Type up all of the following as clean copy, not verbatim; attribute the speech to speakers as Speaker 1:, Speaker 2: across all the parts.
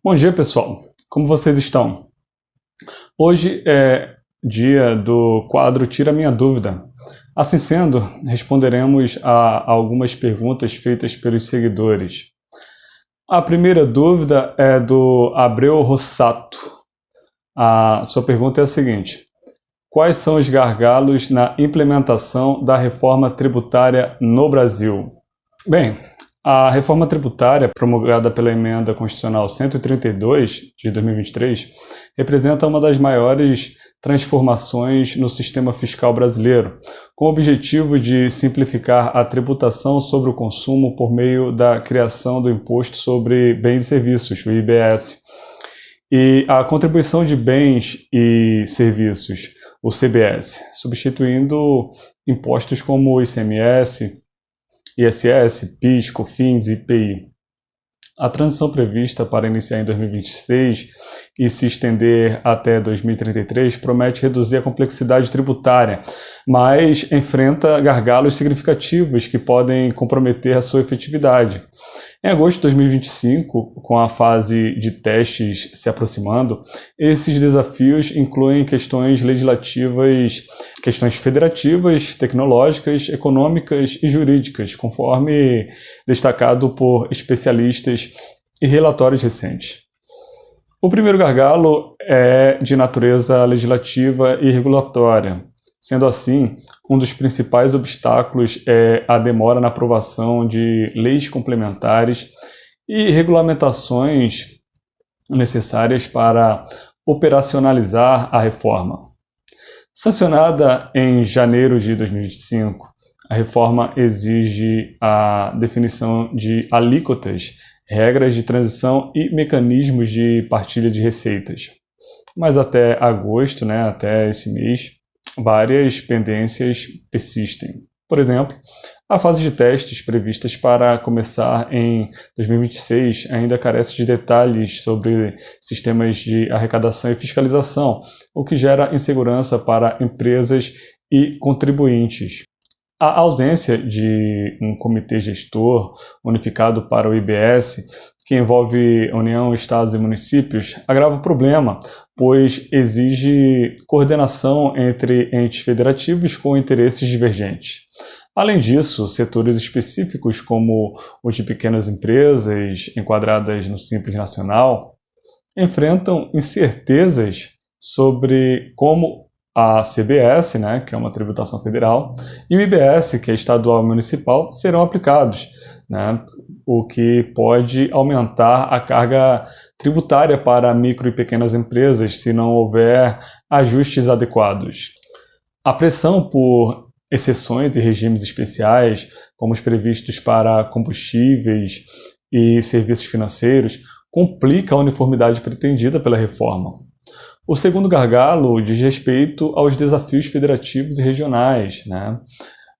Speaker 1: Bom dia, pessoal. Como vocês estão? Hoje é dia do quadro Tira Minha Dúvida. Assim sendo, responderemos a algumas perguntas feitas pelos seguidores. A primeira dúvida é do Abreu Rossato. A sua pergunta é a seguinte: quais são os gargalos na implementação da reforma tributária no Brasil? Bem, a reforma tributária, promulgada pela Emenda Constitucional 132 de 2023, representa uma das maiores transformações no sistema fiscal brasileiro, com o objetivo de simplificar a tributação sobre o consumo por meio da criação do Imposto sobre Bens e Serviços, o IBS, e a Contribuição de Bens e Serviços, o CBS, substituindo impostos como o ICMS, ISS, PIS, COFINS e IPI. A transição prevista para iniciar em 2026 e se estender até 2033 promete reduzir a complexidade tributária, mas enfrenta gargalos significativos que podem comprometer a sua efetividade. Em agosto de 2025, com a fase de testes se aproximando, esses desafios incluem questões legislativas, questões federativas, tecnológicas, econômicas e jurídicas, conforme destacado por especialistas e relatórios recentes. O primeiro gargalo é de natureza legislativa e regulatória. Sendo assim, um dos principais obstáculos é a demora na aprovação de leis complementares e regulamentações necessárias para operacionalizar a reforma. Sancionada em janeiro de 2025, a reforma exige a definição de alíquotas, regras de transição e mecanismos de partilha de receitas. Mas até agosto, até esse mês, várias pendências persistem. Por exemplo, a fase de testes previstas para começar em 2026 ainda carece de detalhes sobre sistemas de arrecadação e fiscalização, o que gera insegurança para empresas e contribuintes. A ausência de um comitê gestor unificado para o IBS, que envolve União, Estados e municípios, agrava o problema, pois exige coordenação entre entes federativos com interesses divergentes. Além disso, setores específicos como o de pequenas empresas enquadradas no Simples Nacional enfrentam incertezas sobre como a CBS, que é uma tributação federal, e o IBS, que é estadual e municipal, serão aplicados, o que pode aumentar a carga tributária para micro e pequenas empresas se não houver ajustes adequados. A pressão por exceções e regimes especiais, como os previstos para combustíveis e serviços financeiros, complica a uniformidade pretendida pela reforma. O segundo gargalo diz respeito aos desafios federativos e regionais,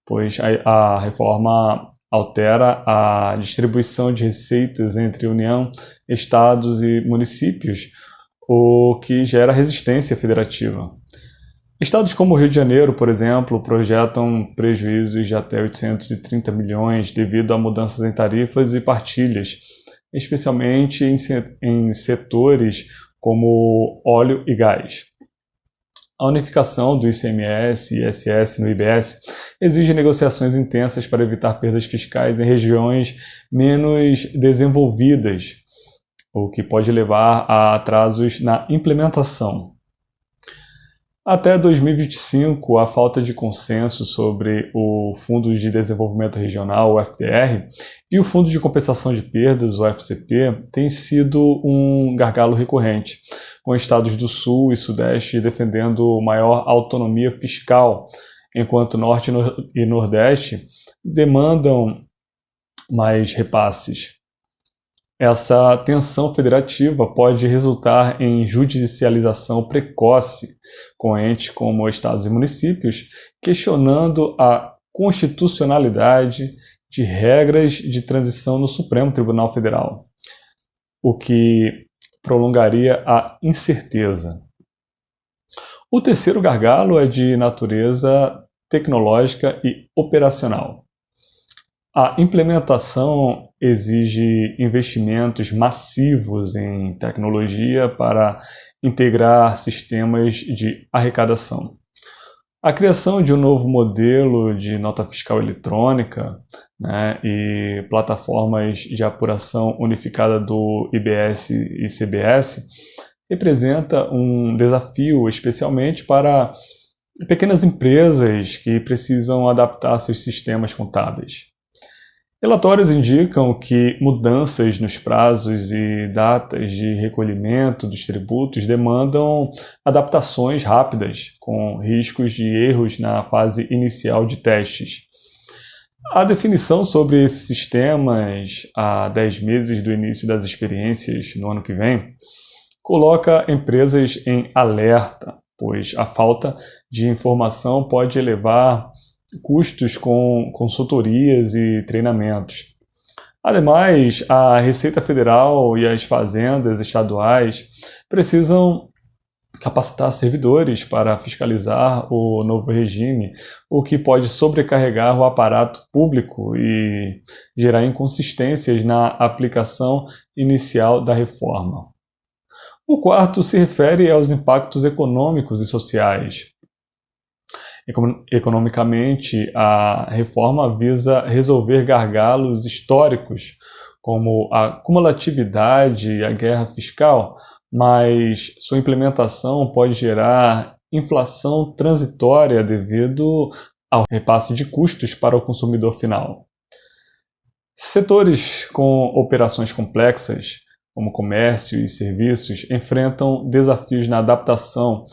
Speaker 1: pois a reforma altera a distribuição de receitas entre União, Estados e municípios, o que gera resistência federativa. Estados como o Rio de Janeiro, por exemplo, projetam prejuízos de até 830 milhões devido a mudanças em tarifas e partilhas, especialmente em setores como óleo e gás. A unificação do ICMS e ISS no IBS exige negociações intensas para evitar perdas fiscais em regiões menos desenvolvidas, o que pode levar a atrasos na implementação. Até 2025, a falta de consenso sobre o Fundo de Desenvolvimento Regional, o FDR, e o Fundo de Compensação de Perdas, o FCP, tem sido um gargalo recorrente, com estados do Sul e Sudeste defendendo maior autonomia fiscal, enquanto Norte e Nordeste demandam mais repasses. Essa tensão federativa pode resultar em judicialização precoce com entes como estados e municípios, questionando a constitucionalidade de regras de transição no Supremo Tribunal Federal, o que prolongaria a incerteza. O terceiro gargalo é de natureza tecnológica e operacional. A implementação exige investimentos massivos em tecnologia para integrar sistemas de arrecadação. A criação de um novo modelo de nota fiscal eletrônica, né, e plataformas de apuração unificada do IBS e CBS representa um desafio, especialmente para pequenas empresas que precisam adaptar seus sistemas contábeis. Relatórios indicam que mudanças nos prazos e datas de recolhimento dos tributos demandam adaptações rápidas, com riscos de erros na fase inicial de testes. A definição sobre esses sistemas a 10 meses do início das experiências no ano que vem coloca empresas em alerta, pois a falta de informação pode elevar custos com consultorias e treinamentos. Ademais, a Receita Federal e as fazendas estaduais precisam capacitar servidores para fiscalizar o novo regime, o que pode sobrecarregar o aparato público e gerar inconsistências na aplicação inicial da reforma. O quarto se refere aos impactos econômicos e sociais. Economicamente, a reforma visa resolver gargalos históricos, como a cumulatividade e a guerra fiscal, mas sua implementação pode gerar inflação transitória devido ao repasse de custos para o consumidor final. Setores com operações complexas, como comércio e serviços, enfrentam desafios na adaptação,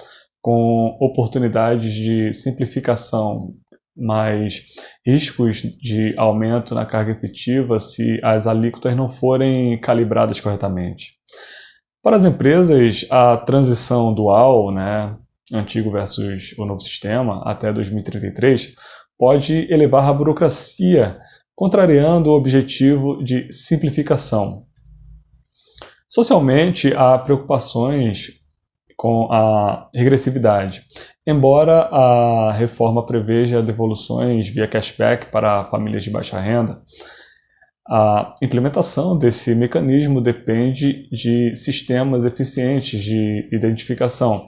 Speaker 1: com oportunidades de simplificação, mas riscos de aumento na carga efetiva se as alíquotas não forem calibradas corretamente. Para as empresas, a transição dual, antigo versus o novo sistema, até 2033, pode elevar a burocracia, contrariando o objetivo de simplificação. Socialmente, há preocupações com a regressividade. Embora a reforma preveja devoluções via cashback para famílias de baixa renda, a implementação desse mecanismo depende de sistemas eficientes de identificação,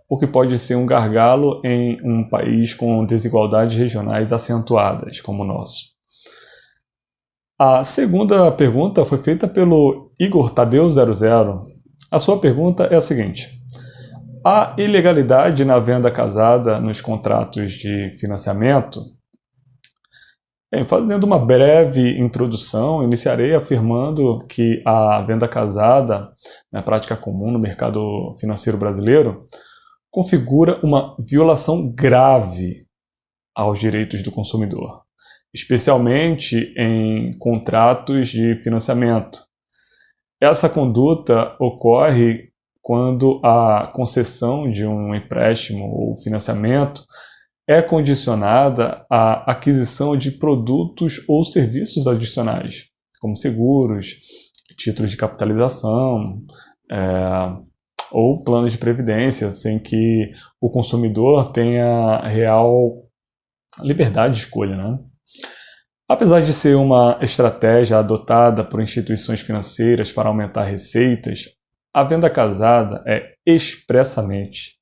Speaker 1: o que pode ser um gargalo em um país com desigualdades regionais acentuadas, como o nosso. A segunda pergunta foi feita pelo Igor Tadeu00. A sua pergunta é a seguinte: há ilegalidade na venda casada nos contratos de financiamento? Bem, fazendo uma breve introdução, iniciarei afirmando que a venda casada, na prática comum no mercado financeiro brasileiro, configura uma violação grave aos direitos do consumidor, especialmente em contratos de financiamento. Essa conduta ocorre quando a concessão de um empréstimo ou financiamento é condicionada à aquisição de produtos ou serviços adicionais, como seguros, títulos de capitalização, ou planos de previdência, sem que o consumidor tenha real liberdade de escolha, Apesar de ser uma estratégia adotada por instituições financeiras para aumentar receitas, a venda casada é expressamente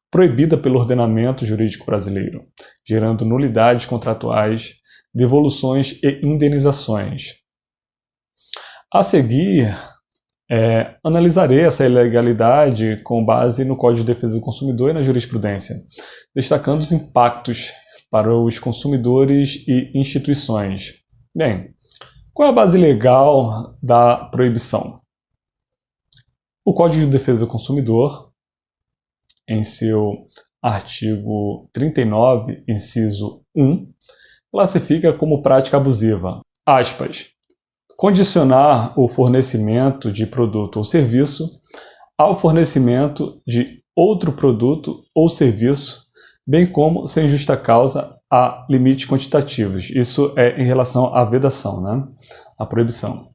Speaker 1: proibida pelo ordenamento jurídico brasileiro, gerando nulidades contratuais, devoluções e indenizações. A seguir, analisarei essa ilegalidade com base no Código de Defesa do Consumidor e na jurisprudência, destacando os impactos para os consumidores e instituições. Bem, qual é a base legal da proibição? O Código de Defesa do Consumidor, em seu artigo 39, inciso 1, classifica como prática abusiva, aspas, condicionar o fornecimento de produto ou serviço ao fornecimento de outro produto ou serviço, bem como, sem justa causa, a limites quantitativos. Isso é em relação à vedação, a proibição.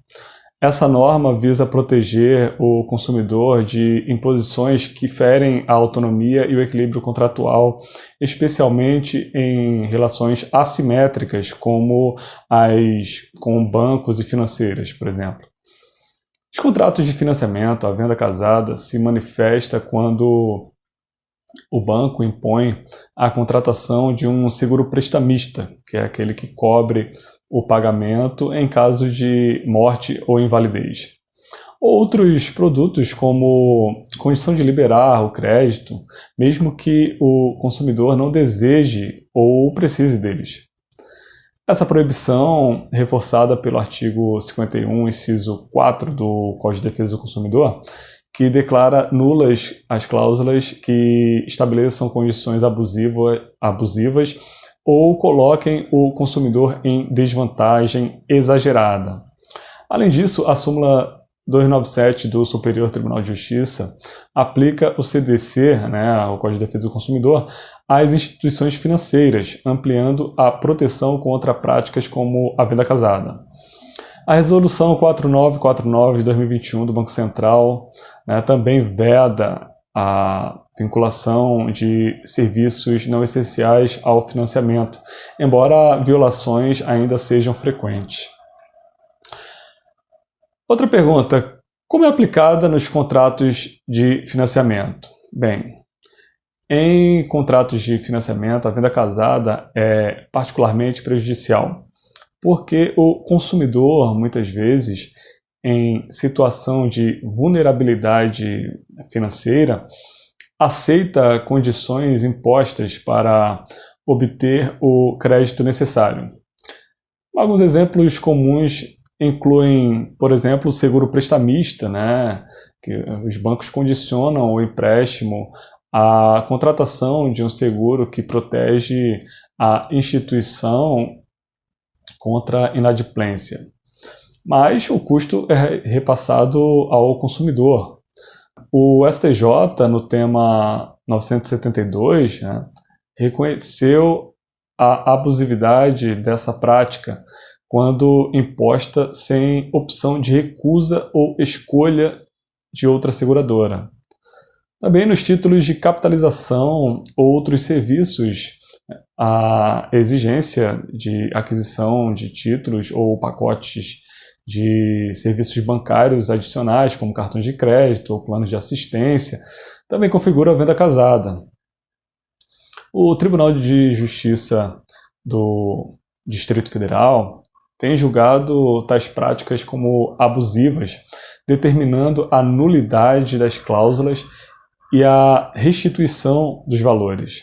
Speaker 1: Essa norma visa proteger o consumidor de imposições que ferem a autonomia e o equilíbrio contratual, especialmente em relações assimétricas, como as com bancos e financeiras, por exemplo. Os contratos de financiamento, a venda casada, se manifesta quando o banco impõe a contratação de um seguro prestamista, que é aquele que cobre o pagamento em caso de morte ou invalidez. Outros produtos, como condição de liberar o crédito, mesmo que o consumidor não deseje ou precise deles. Essa proibição, reforçada pelo artigo 51, inciso 4 do Código de Defesa do Consumidor, que declara nulas as cláusulas que estabeleçam condições abusivas ou coloquem o consumidor em desvantagem exagerada. Além disso, a súmula 297 do Superior Tribunal de Justiça aplica o CDC, o Código de Defesa do Consumidor, às instituições financeiras, ampliando a proteção contra práticas como a venda casada. A Resolução 4949 de 2021 do Banco Central também veda a vinculação de serviços não essenciais ao financiamento, embora violações ainda sejam frequentes. Outra pergunta: como é aplicada nos contratos de financiamento? Bem, em contratos de financiamento, a venda casada é particularmente prejudicial, porque o consumidor, muitas vezes, em situação de vulnerabilidade financeira, aceita condições impostas para obter o crédito necessário. Alguns exemplos comuns incluem, por exemplo, o seguro prestamista, que os bancos condicionam o empréstimo à contratação de um seguro que protege a instituição contra a inadimplência. Mas o custo é repassado ao consumidor. O STJ, no tema 972, reconheceu a abusividade dessa prática quando imposta sem opção de recusa ou escolha de outra seguradora. Também nos títulos de capitalização ou outros serviços, a exigência de aquisição de títulos ou pacotes de serviços bancários adicionais, como cartões de crédito ou planos de assistência, também configura a venda casada. O Tribunal de Justiça do Distrito Federal tem julgado tais práticas como abusivas, determinando a nulidade das cláusulas e a restituição dos valores.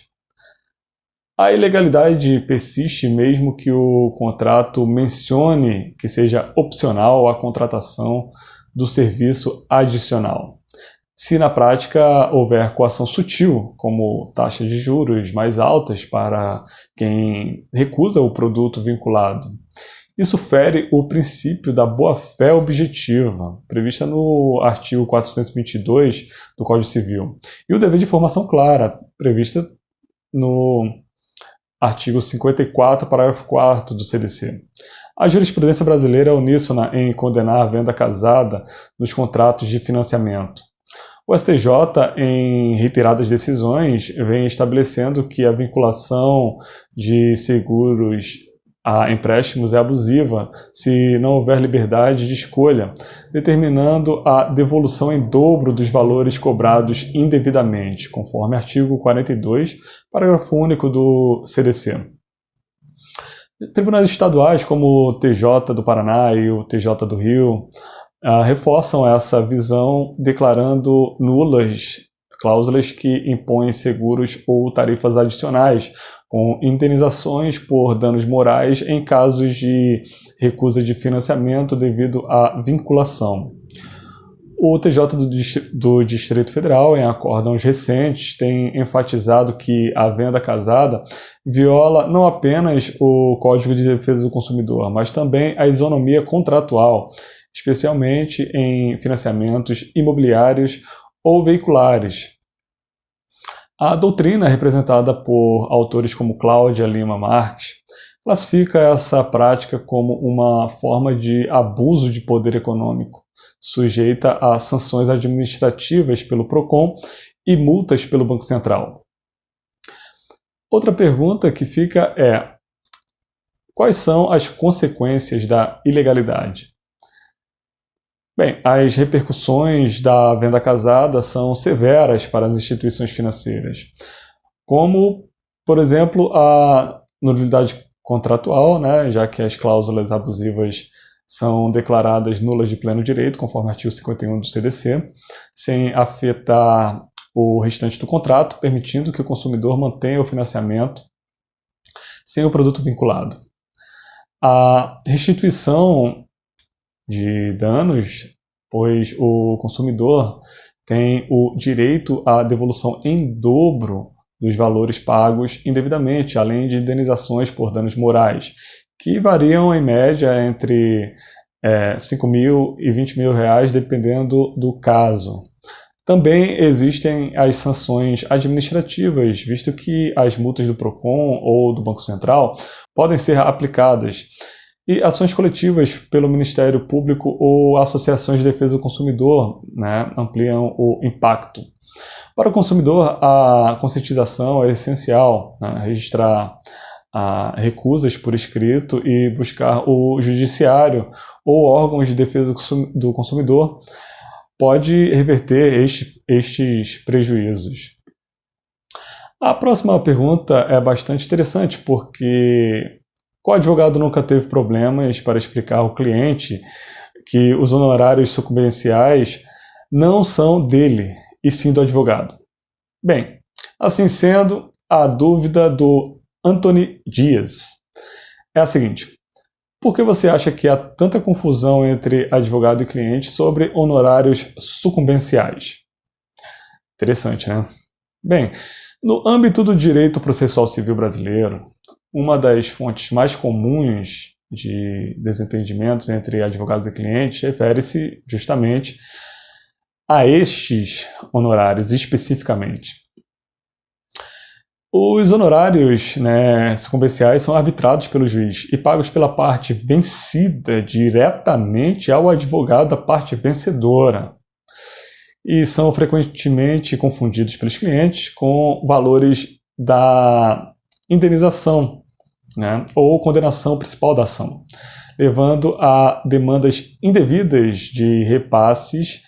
Speaker 1: A ilegalidade persiste mesmo que o contrato mencione que seja opcional a contratação do serviço adicional. Se na prática houver coação sutil, como taxas de juros mais altas para quem recusa o produto vinculado, isso fere o princípio da boa-fé objetiva, prevista no artigo 422 do Código Civil, e o dever de informação clara, prevista no artigo 54, parágrafo 4º do CDC. A jurisprudência brasileira é uníssona em condenar a venda casada nos contratos de financiamento. O STJ, em reiteradas decisões, vem estabelecendo que a vinculação de seguros a empréstimos é abusiva se não houver liberdade de escolha, determinando a devolução em dobro dos valores cobrados indevidamente, conforme artigo 42, parágrafo único do CDC. Tribunais estaduais como o TJ do Paraná e o TJ do Rio reforçam essa visão, declarando nulas cláusulas que impõem seguros ou tarifas adicionais, com indenizações por danos morais em casos de recusa de financiamento devido à vinculação. O TJ do Distrito Federal, em acórdãos recentes, tem enfatizado que a venda casada viola não apenas o Código de Defesa do Consumidor, mas também a isonomia contratual, especialmente em financiamentos imobiliários ou veiculares. A doutrina, representada por autores como Cláudia Lima Marques, classifica essa prática como uma forma de abuso de poder econômico, sujeita a sanções administrativas pelo PROCON e multas pelo Banco Central. Outra pergunta que fica é: quais são as consequências da ilegalidade? Bem, as repercussões da venda casada são severas para as instituições financeiras, como, por exemplo, a nulidade contratual, já que as cláusulas abusivas são declaradas nulas de pleno direito, conforme o artigo 51 do CDC, sem afetar o restante do contrato, permitindo que o consumidor mantenha o financiamento sem o produto vinculado. A restituição de danos, pois o consumidor tem o direito à devolução em dobro dos valores pagos indevidamente, além de indenizações por danos morais, que variam em média entre 5 mil e 20 mil reais, dependendo do caso. Também existem as sanções administrativas, visto que as multas do PROCON ou do Banco Central podem ser aplicadas, e ações coletivas pelo Ministério Público ou associações de defesa do consumidor ampliam o impacto. Para o consumidor, a conscientização é essencial, registrar recusas por escrito e buscar o judiciário ou órgãos de defesa do consumidor pode reverter estes prejuízos. A próxima pergunta é bastante interessante, porque qual advogado nunca teve problemas para explicar ao cliente que os honorários sucumbenciais não são dele, e sim do advogado? Bem, assim sendo, a dúvida do Anthony Dias é a seguinte: por que você acha que há tanta confusão entre advogado e cliente sobre honorários sucumbenciais? Interessante, né? Bem, no âmbito do direito processual civil brasileiro, uma das fontes mais comuns de desentendimentos entre advogados e clientes refere-se justamente a estes honorários especificamente. Os honorários sucumbenciais são arbitrados pelo juiz e pagos pela parte vencida diretamente ao advogado da parte vencedora, e são frequentemente confundidos pelos clientes com valores da indenização ou condenação principal da ação, levando a demandas indevidas de repasses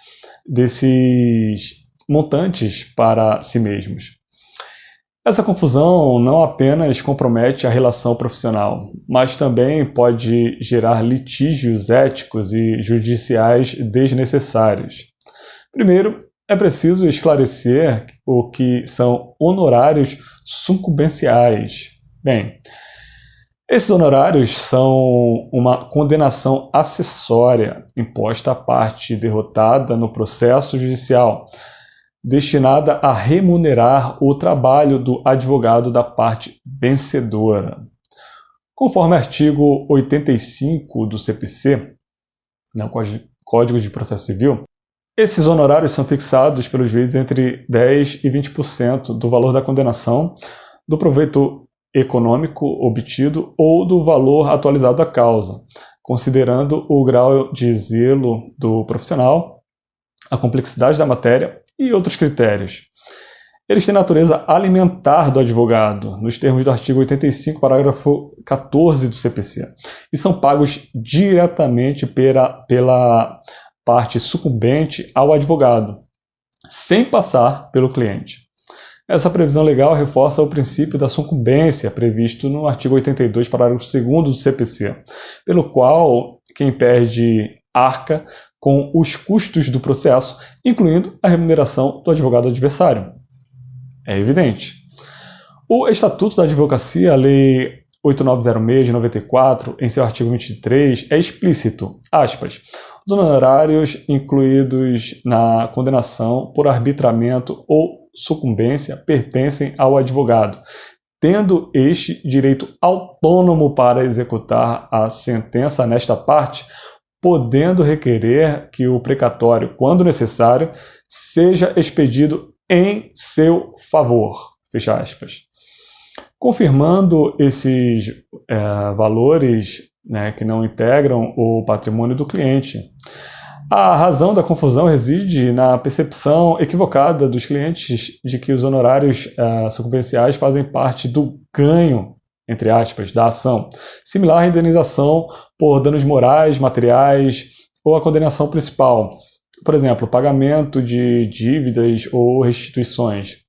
Speaker 1: desses montantes para si mesmos. Essa confusão não apenas compromete a relação profissional, mas também pode gerar litígios éticos e judiciais desnecessários. Primeiro, é preciso esclarecer o que são honorários sucumbenciais. Bem, esses honorários são uma condenação acessória imposta à parte derrotada no processo judicial, destinada a remunerar o trabalho do advogado da parte vencedora. Conforme o artigo 85 do CPC, Código de Processo Civil, esses honorários são fixados pelos juízes entre 10% e 20% do valor da condenação, do proveito econômico obtido ou do valor atualizado da causa, considerando o grau de zelo do profissional, a complexidade da matéria e outros critérios. Eles têm natureza alimentar do advogado, nos termos do artigo 85, parágrafo 14 do CPC, e são pagos diretamente pela parte sucumbente ao advogado, sem passar pelo cliente. Essa previsão legal reforça o princípio da sucumbência previsto no artigo 82, parágrafo 2º do CPC, pelo qual quem perde arca com os custos do processo, incluindo a remuneração do advogado adversário. É evidente. O Estatuto da Advocacia, a Lei 8906 de 94, em seu artigo 23, é explícito, aspas, os honorários incluídos na condenação por arbitramento ou sucumbência pertencem ao advogado, tendo este direito autônomo para executar a sentença nesta parte, podendo requerer que o precatório, quando necessário, seja expedido em seu favor. Fecha aspas. confirmando esses valores, né, que não integram o patrimônio do cliente. A razão da confusão reside na percepção equivocada dos clientes de que os honorários sucumbenciais fazem parte do ganho, entre aspas, da ação, similar à indenização por danos morais, materiais ou a condenação principal, por exemplo, pagamento de dívidas ou restituições.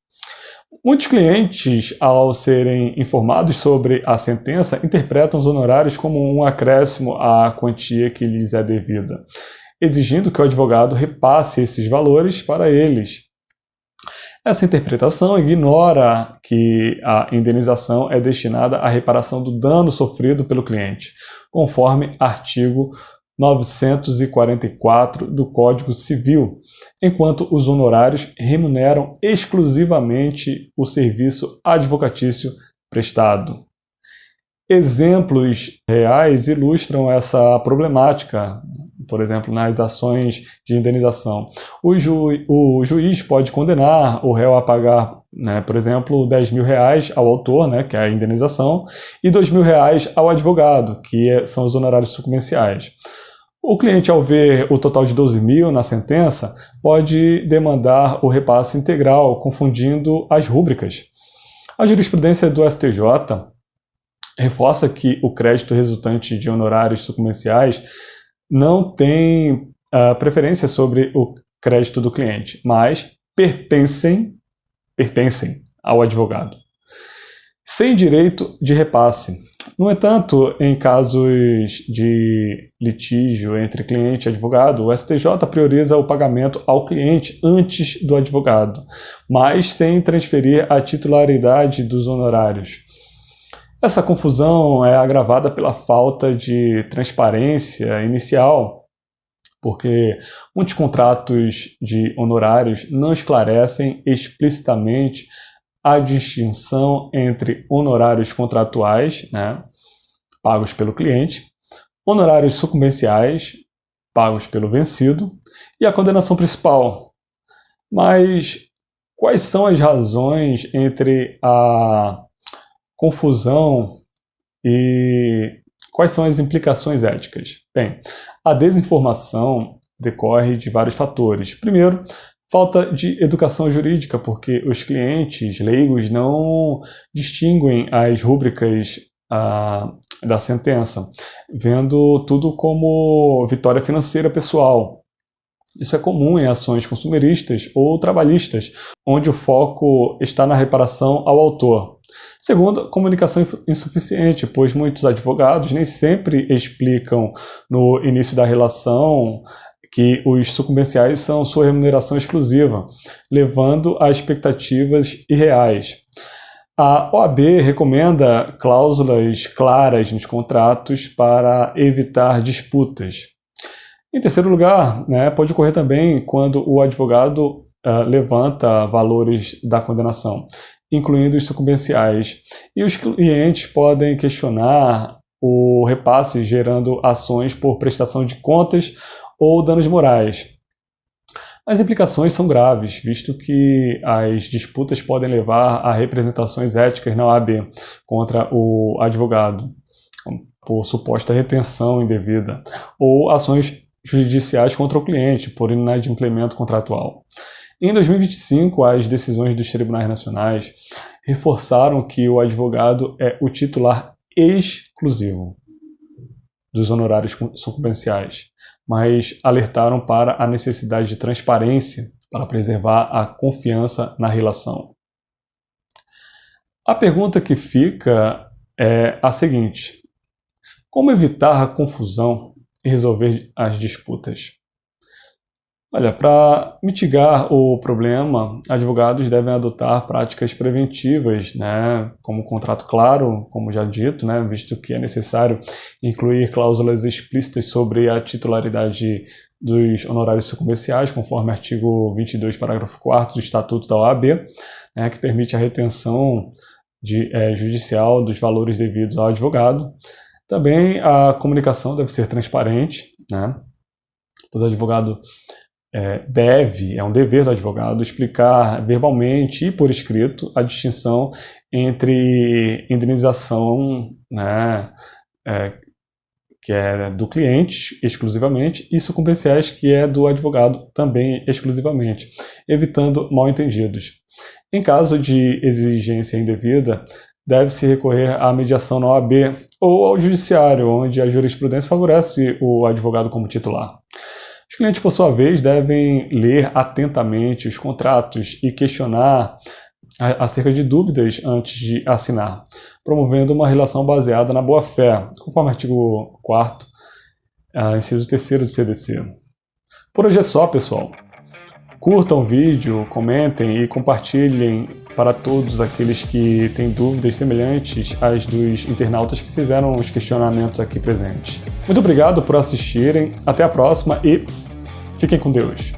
Speaker 1: Muitos clientes, ao serem informados sobre a sentença, interpretam os honorários como um acréscimo à quantia que lhes é devida, exigindo que o advogado repasse esses valores para eles. Essa interpretação ignora que a indenização é destinada à reparação do dano sofrido pelo cliente, conforme artigo 944 do Código Civil, enquanto os honorários remuneram exclusivamente o serviço advocatício prestado. Exemplos reais ilustram essa problemática, por exemplo, nas ações de indenização. O juiz pode condenar o réu a pagar, né, por exemplo, R$10 mil ao autor, né, que é a indenização, e R$2 mil ao advogado, que são os honorários sucumbenciais. O cliente, ao ver o total de 12 mil na sentença, pode demandar o repasse integral, confundindo as rúbricas. A jurisprudência do STJ reforça que o crédito resultante de honorários sucumbenciais não tem preferência sobre o crédito do cliente, mas pertencem ao advogado, sem direito de repasse. No entanto, em casos de litígio entre cliente e advogado, o STJ prioriza o pagamento ao cliente antes do advogado, mas sem transferir a titularidade dos honorários. Essa confusão é agravada pela falta de transparência inicial, porque muitos contratos de honorários não esclarecem explicitamente a distinção entre honorários contratuais, né, pagos pelo cliente, honorários sucumbenciais, pagos pelo vencido, e a condenação principal. Mas quais são as razões entre a confusão e quais são as implicações éticas? Bem, a desinformação decorre de vários fatores. Primeiro, falta de educação jurídica, porque os clientes leigos não distinguem as rúbricas da sentença, vendo tudo como vitória financeira pessoal. Isso é comum em ações consumeristas ou trabalhistas, onde o foco está na reparação ao autor. Segundo, comunicação insuficiente, pois muitos advogados nem sempre explicam no início da relação que os sucumbenciais são sua remuneração exclusiva, levando a expectativas irreais. A OAB recomenda cláusulas claras nos contratos para evitar disputas. Em terceiro lugar, né, pode ocorrer também quando o advogado levanta valores da condenação, incluindo os sucumbenciais, e os clientes podem questionar o repasse, gerando ações por prestação de contas ou danos morais. As implicações são graves, visto que as disputas podem levar a representações éticas na OAB contra o advogado, por suposta retenção indevida, ou ações judiciais contra o cliente, por inadimplemento contratual. Em 2025, as decisões dos tribunais nacionais reforçaram que o advogado é o titular exclusivo dos honorários sucumbenciais, mas alertaram para a necessidade de transparência para preservar a confiança na relação. A pergunta que fica é a seguinte: como evitar a confusão e resolver as disputas? Olha, para mitigar o problema, advogados devem adotar práticas preventivas, né, como contrato claro, como já dito, né, visto que é necessário incluir cláusulas explícitas sobre a titularidade dos honorários sucumbenciais, conforme artigo 22, parágrafo 4º do Estatuto da OAB, né, que permite a retenção judicial dos valores devidos ao advogado. Também a comunicação deve ser transparente, né, todo advogado é um dever do advogado explicar verbalmente e por escrito a distinção entre indenização, né, que é do cliente exclusivamente, e sucumbenciais, que é do advogado também exclusivamente, evitando mal-entendidos. Em caso de exigência indevida, deve-se recorrer à mediação na OAB ou ao judiciário, onde a jurisprudência favorece o advogado como titular. Os clientes, por sua vez, devem ler atentamente os contratos e questionar acerca de dúvidas antes de assinar, promovendo uma relação baseada na boa-fé, conforme o artigo 4º, inciso 3º do CDC. Por hoje é só, pessoal. Curtam o vídeo, comentem e compartilhem para todos aqueles que têm dúvidas semelhantes às dos internautas que fizeram os questionamentos aqui presentes. Muito obrigado por assistirem, até a próxima e fiquem com Deus.